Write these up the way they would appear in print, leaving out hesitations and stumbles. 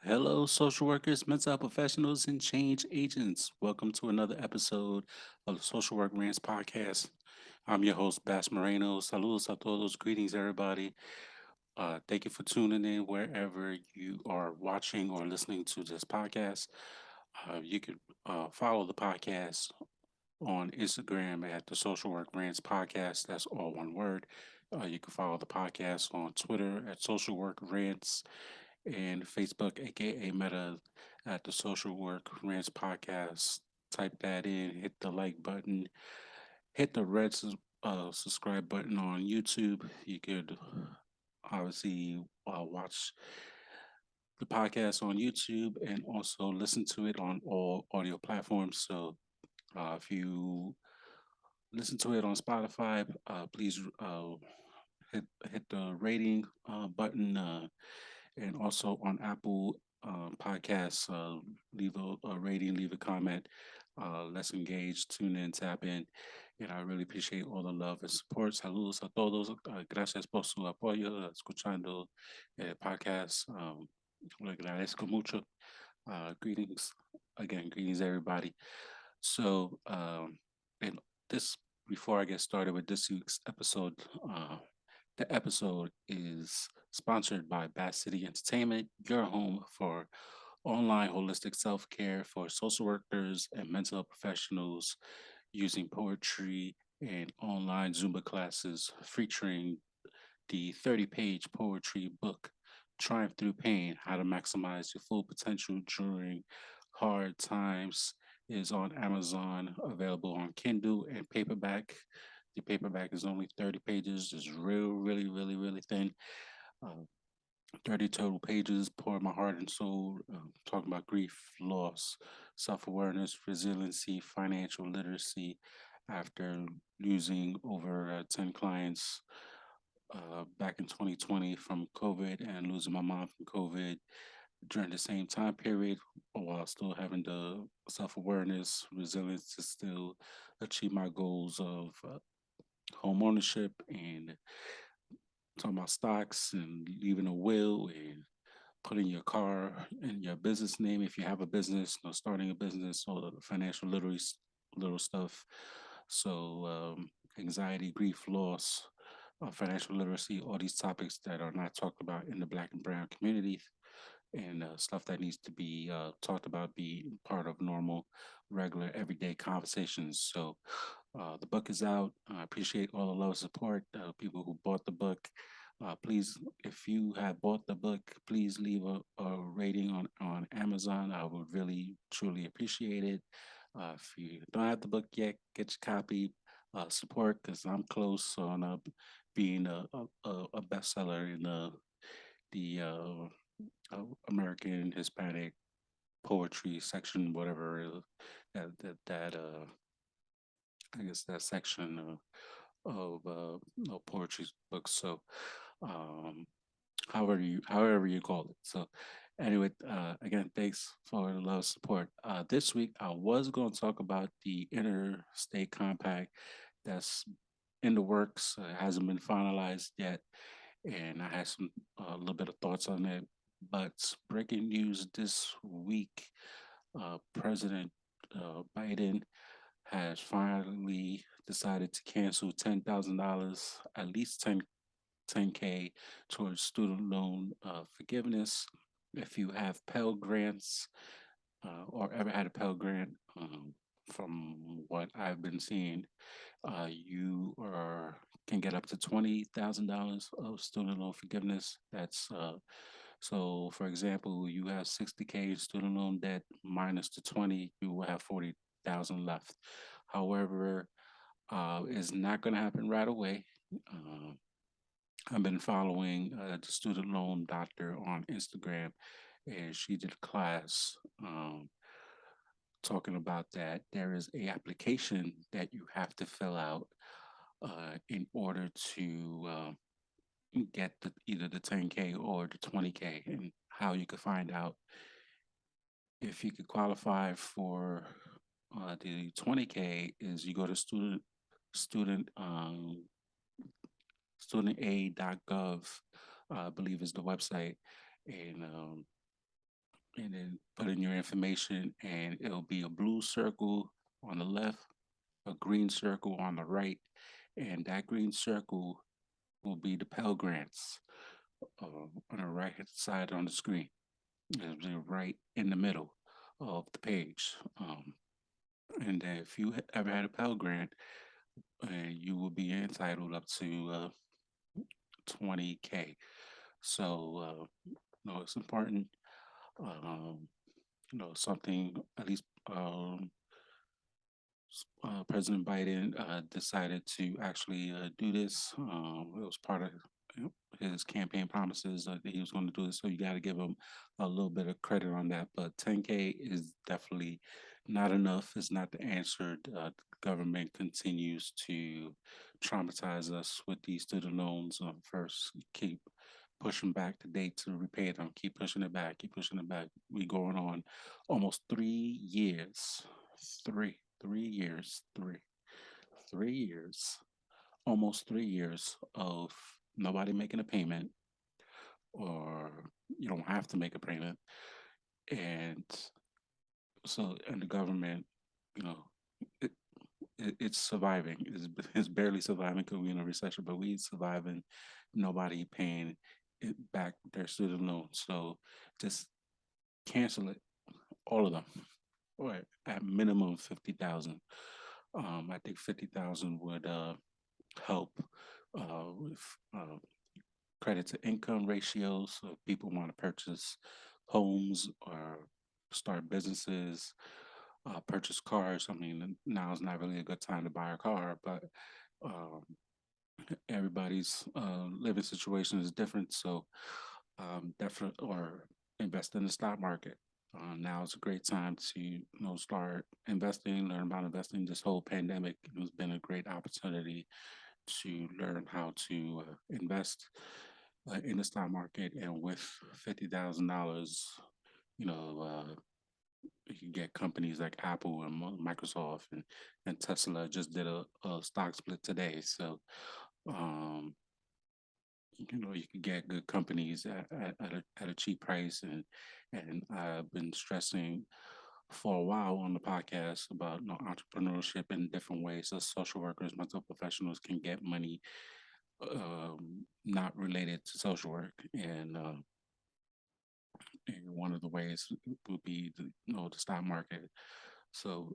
Hello, social workers, mental health professionals, and change agents. Welcome to another episode of the Social Work Rants podcast. I'm your host, Bass Moreno. Saludos a todos. Greetings, everybody. Thank you for tuning in wherever you are watching or listening to this podcast. You can follow the podcast on Instagram at the Social Work Rants podcast. That's all one word. You can follow the podcast on Twitter at Social Work Rants and Facebook, aka Meta, at the Social Work Rants Podcast. Type that in, hit the like button, hit the red subscribe button on YouTube. You could obviously watch the podcast on YouTube and also listen to it on all audio platforms. So if you listen to it on Spotify, please hit the rating button. And also on Apple Podcasts. Leave a rating, leave a comment. Let's engage, tune in, tap in. And I really appreciate all the love and support. Saludos a todos. Gracias por su apoyo escuchando el podcast. Le agradezco mucho. Greetings again, greetings everybody. So, and this before I get started with this week's episode, the episode is sponsored by Bass City Entertainment, your home for online holistic self care for social workers and mental health professionals using poetry and online Zumba classes featuring the 30-page poetry book, Triumph Through Pain: How to Maximize Your Full Potential During Hard Times, is on Amazon, available on Kindle and paperback. The paperback is only 30 pages, it's really thin. Uh, 30 total pages, pour my heart and soul, talking about grief, loss, self awareness, resiliency, financial literacy after losing over 10 clients back in 2020 from COVID and losing my mom from COVID during the same time period, while still having the self awareness, resilience to still achieve my goals of home ownership and talking about stocks and leaving a will and putting your car in your business name if you have a business, starting a business, all the financial literacy, little stuff. So, anxiety, grief, loss, financial literacy, all these topics that are not talked about in the Black and Brown community, and stuff that needs to be talked about, be part of normal, regular, everyday conversations. So the book is out. I appreciate all the love and support. People who bought the book. Please, if you have bought the book, please leave a rating on Amazon. I would really, truly appreciate it. If you don't have the book yet, get your copy. Support because I'm close on being a bestseller in the American Hispanic poetry section, whatever that I guess that section of poetry books. So, um, however you call it. So, anyway, again, thanks for the love support. This week, I was going to talk about the interstate compact that's in the works. Hasn't been finalized yet, and I had some a little bit of thoughts on it. But breaking news this week: President Biden has finally decided to cancel $10,000, at least 10K towards student loan forgiveness. If you have Pell grants or ever had a Pell grant, from what I've been seeing, you can get up to $20,000 of student loan forgiveness. That's so. For example, you have 60K student loan debt minus the 20, you will have 40,000 left. However, it's not going to happen right away. Uh, I've been following the student loan doctor on Instagram, and she did a class talking about that. There is a application that you have to fill out in order to get either the 10K or the 20K, and how you could find out if you could qualify for the 20K is you go to student studentaid.gov, I believe is the website, and and then put in your information, and it'll be a blue circle on the left, a green circle on the right, and that green circle will be the Pell Grants on the right hand side on the screen. It'll be right in the middle of the page. And if you ever had a Pell Grant, you will be entitled up to 20K. So, it's important. Um, something at least President Biden decided to actually do this. It was part of his campaign promises that he was going to do this. So you got to give him a little bit of credit on that. But 10K is definitely not enough. It's not the answer. The government continues to traumatize us with these student loans. First, keep pushing back the date to repay them. Keep pushing it back. Keep pushing it back. We going on almost 3 years. 3 years. 3 years. Almost 3 years of nobody making a payment, or you don't have to make a payment, and and the government, you know, it, it's surviving. It's barely surviving because we're in a recession, but we surviving. Nobody paying it back their student loans. So just cancel it, all of them, or at minimum 50,000. I think 50,000 would help with credit to income ratios. So if people want to purchase homes or start businesses, purchase cars. I mean, now is not really a good time to buy a car, but um, everybody's living situation is different. So definitely, or invest in the stock market. Now is a great time to start investing, learn about investing. This whole pandemic has been a great opportunity to learn how to invest in the stock market, and with $50,000, you know, you can get companies like Apple and Microsoft and Tesla just did a stock split today. So, um, you can get good companies at a cheap price. And I've been stressing for a while on the podcast about entrepreneurship in different ways. So social workers, mental professionals can get money not related to social work, and one of the ways would be the stock market. So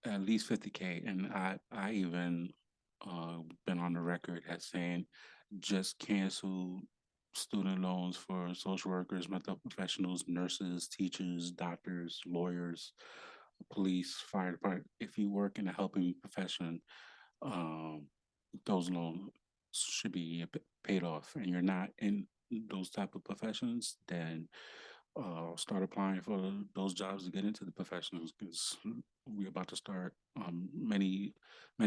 at least 50K, and I even been on the record as saying just cancel student loans for social workers, mental professionals, nurses, teachers, doctors, lawyers, police, fire department. If you work in a helping profession, um, those loans should be paid off. And you're not in those type of professions, then start applying for those jobs to get into the professionals, because we're about to start. Many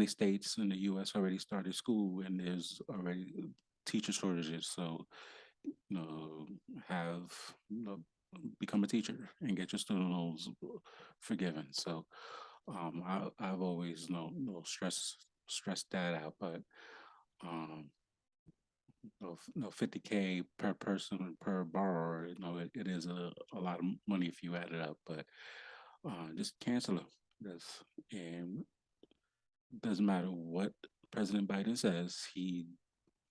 states in the U.S. already started school, and there's already teacher shortages. So have become a teacher and get your student loans forgiven. So I've always stressed that out, but um, 50K per person per borrower. It is a lot of money if you add it up, but just cancel it. That's and doesn't matter what President Biden says. He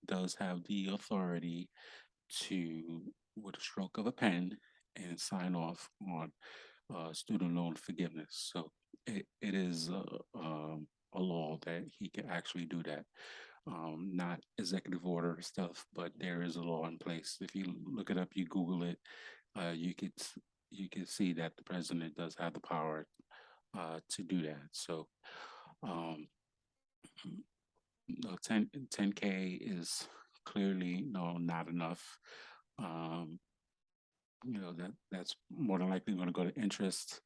does have the authority to, with a stroke of a pen, and sign off on student loan forgiveness. So it is a law that he can actually do that. Not executive order stuff, but there is a law in place. If you look it up, you Google it, you could see that the president does have the power to do that. So, um, no, 10K is clearly not enough. Um, that's more than likely going to go to interest,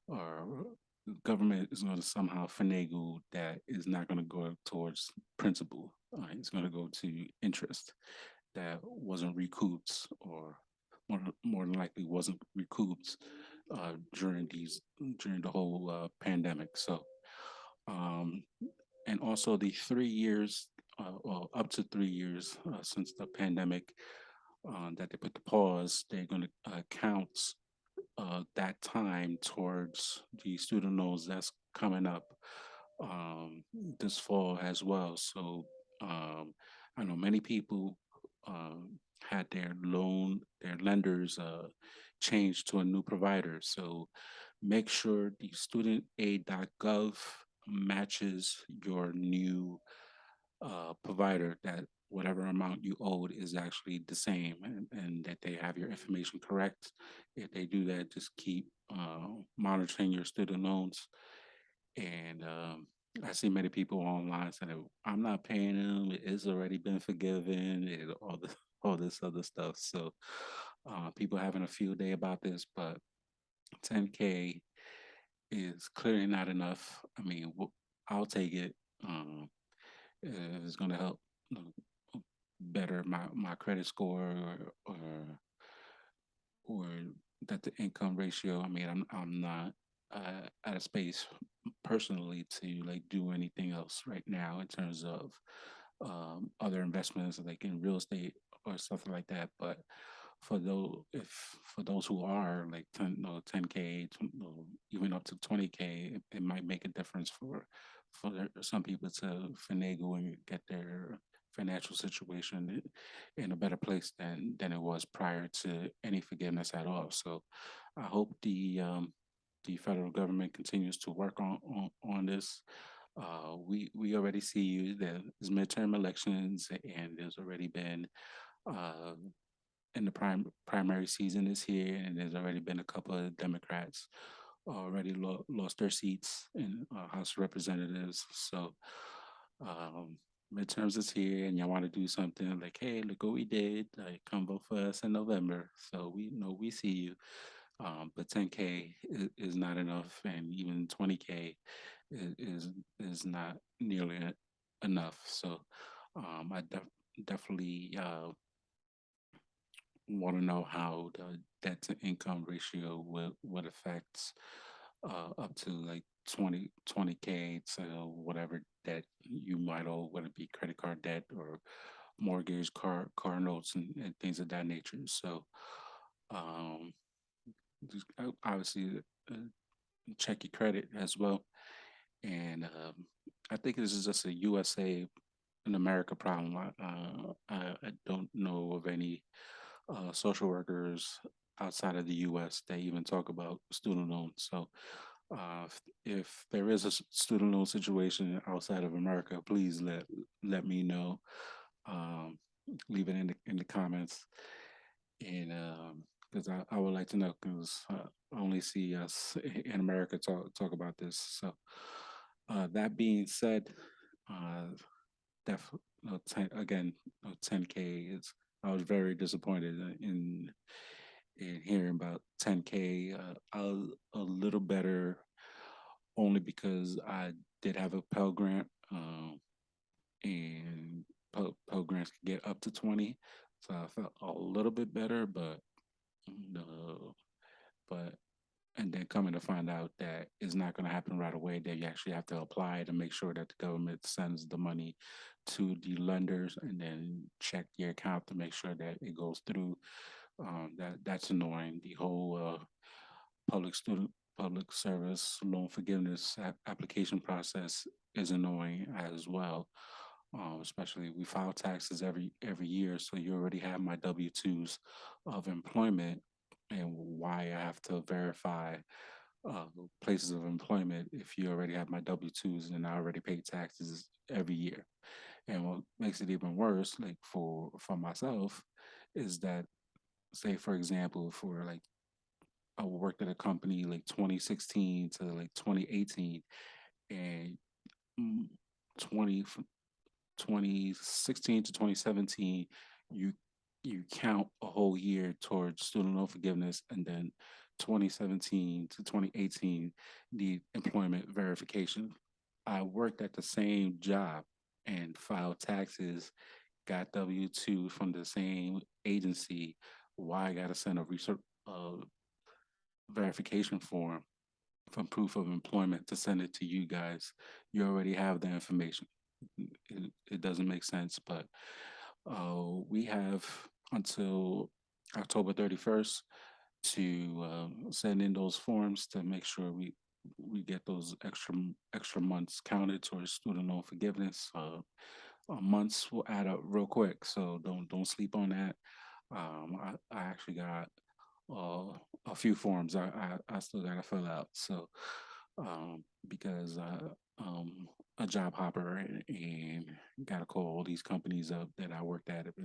or the government is going to somehow finagle that is not going to go towards principal. It's going to go to interest that wasn't recouped, or more than likely wasn't recouped during the whole pandemic. So, um, and also the 3 years, well, up to 3 years since the pandemic, that they put the pause, they're going to count that time towards the student loans that's coming up um, this fall as well. So um, I know many people had their lenders changed to a new provider. So make sure the studentaid.gov matches your new provider, that whatever amount you owed is actually the same, and that they have your information correct. If they do that, just keep monitoring your student loans. And I see many people online saying, "I'm not paying them. It's already been forgiven," and all this other stuff. So people having a field day about this, but 10K is clearly not enough. I mean, I'll take it. Um, if it's going to help better my credit score, or that the income ratio. I mean, I'm not at a space personally to like do anything else right now in terms of other investments like in real estate or something like that. But for those who are like 10, no, 10K, even up to 20K, it might make a difference for some people to finagle and get their financial situation in a better place than it was prior to any forgiveness at all. So I hope the federal government continues to work on this. We already see you. There's midterm elections, and there's already been uh, in the primary season this year, and there's already been a couple of Democrats already lost their seats in House of Representatives. So um, midterms is here, and y'all want to do something like, hey, look what we did. Like, come vote for us in November. So we know we see you. But 10K is not enough, and even 20K is not nearly enough. So I definitely want to know how the debt to income ratio would affect up to like 20K to whatever debt you might owe, whether it be credit card debt or mortgage, car notes, and things of that nature. So um, obviously check your credit as well. And I think this is just a USA and America problem. I don't know of any social workers outside of the U.S. that even talk about student loans. So if there is a student loan situation outside of America, please let me know. Um, leave it in the comments, and because I would like to know, because I only see us in America talk about this. So that being said, uh, no, 10, again, no, 10K is. I was very disappointed in hearing about 10K. A little better, only because I did have a Pell grant, and Pell grants could get up to 20, so I felt a little bit better. But no, but and then coming to find out that it's not going to happen right away, that you actually have to apply to make sure that the government sends the money to the lenders, and then check your account to make sure that it goes through. That's annoying. The whole public student public service loan forgiveness application process is annoying as well. Especially we file taxes every year, so you already have my W-2s of employment, and why I have to verify uh, places of employment if you already have my W-2s and I already pay taxes every year. And what makes it even worse, like for myself, is that, say for example, for like I worked at a company like 2016 to like 2018, and mm, 20 2016 to 2017, you count a whole year towards student loan forgiveness, and then 2017 to 2018 need employment verification. I worked at the same job and filed taxes, got W-2 from the same agency. Why I got to send a research verification form from proof of employment to send it to you guys? You already have the information. It doesn't make sense, but we have until October 31st to send in those forms to make sure we get those extra months counted towards student loan forgiveness. Months will add up real quick, so don't sleep on that. I actually got uh, a few forms I still got to fill out. So because a job hopper and got to call all these companies up that I worked at. And be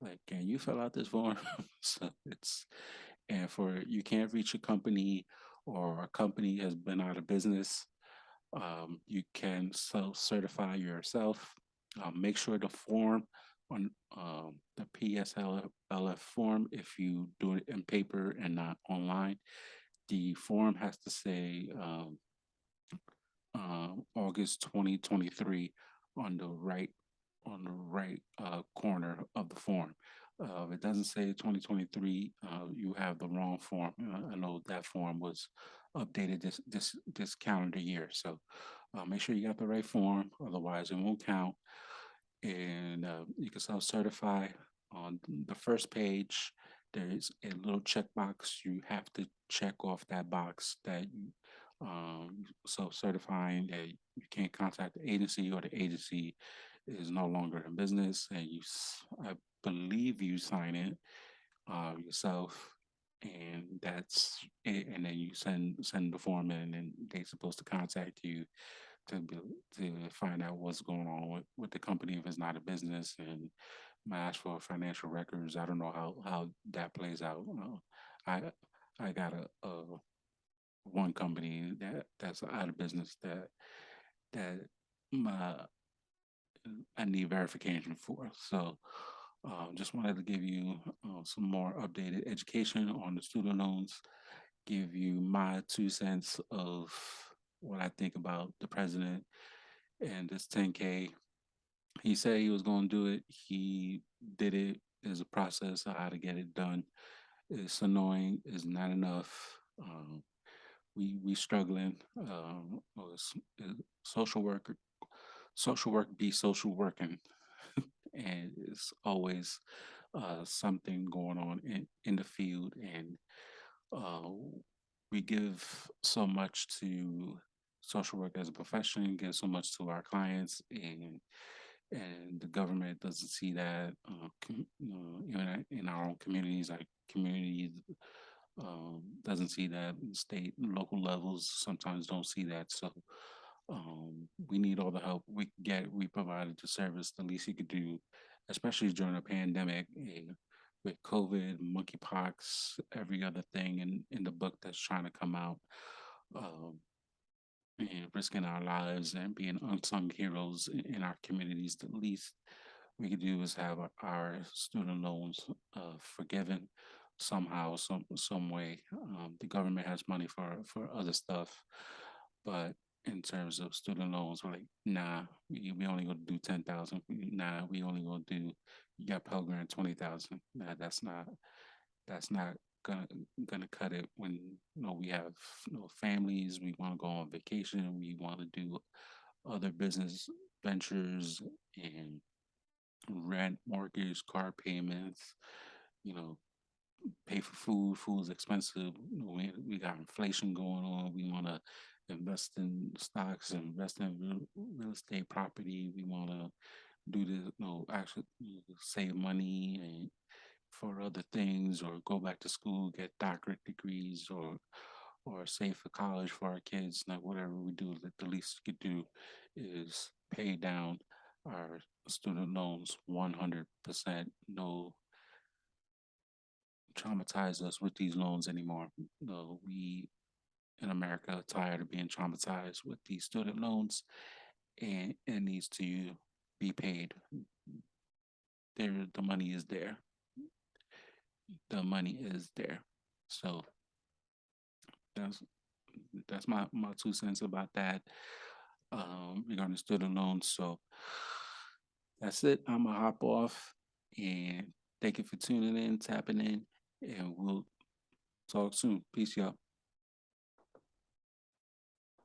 like, can you fill out this form? So it's and for you can't reach a company or a company has been out of business. You can self certify yourself. Make sure the form on the PSLF form, if you do it in paper and not online, the form has to say August 2023 on the right corner of the form. If it doesn't say 2023, you have the wrong form. I know that form was updated this calendar year, so make sure you got the right form. Otherwise, it won't count. And you can self-certify. On the first page, there's a little checkbox. You have to check off that box that you self-certifying that you can't contact the agency or the agency is no longer in business, and I believe you sign it yourself, and that's it. And then you send the form in, and they're supposed to contact you to be, to find out what's going on with the company if it's not a business, and ask for financial records. I don't know how that plays out. I I got a one company that's out of business that my I need verification for. So just wanted to give you some more updated education on the student loans, give you my 2 cents of what I think about the president and this 10K. He said he was going to do it. He did it. There's a process of how to get it done. It's annoying. It's not enough. We struggling. Social worker, social work be social working, and it's always something going on in the field, and uh, we give so much to social work as a profession, give so much to our clients, and the government doesn't see that. In our own communities, like communities doesn't see that. State and local levels sometimes don't see that. So we need all the help we can get. We provided the service. The least you could do, especially during a pandemic, with COVID, monkeypox, every other thing in the book that's trying to come out. Um, and risking our lives and being unsung heroes in our communities. The least we could do is have our student loans forgiven somehow, some way. The government has money for other stuff, but in terms of student loans, we're like, nah, we only gonna do 10,000. Nah, we only gonna do you got Pell Grant 20,000. Nah, that's not gonna gonna cut it when we have families. We want to go on vacation. We want to do other business ventures and rent, mortgage, car payments. You know, pay for food. Food's expensive. We got inflation going on. We want to invest in stocks, invest in real estate property. We want to do this, actually save money and for other things, or go back to school, get doctorate degrees, or save for college for our kids. Like whatever we do, the least we could do is pay down our student loans 100%. No traumatize us with these loans anymore. No, we in America are tired of being traumatized with these student loans, and it needs to be paid. The money is there. The money is there. So that's that's my 2 cents about that regarding student loans. So that's it. I'm gonna hop off and thank you for tuning in, tapping in, and we'll talk soon. Peace, y'all.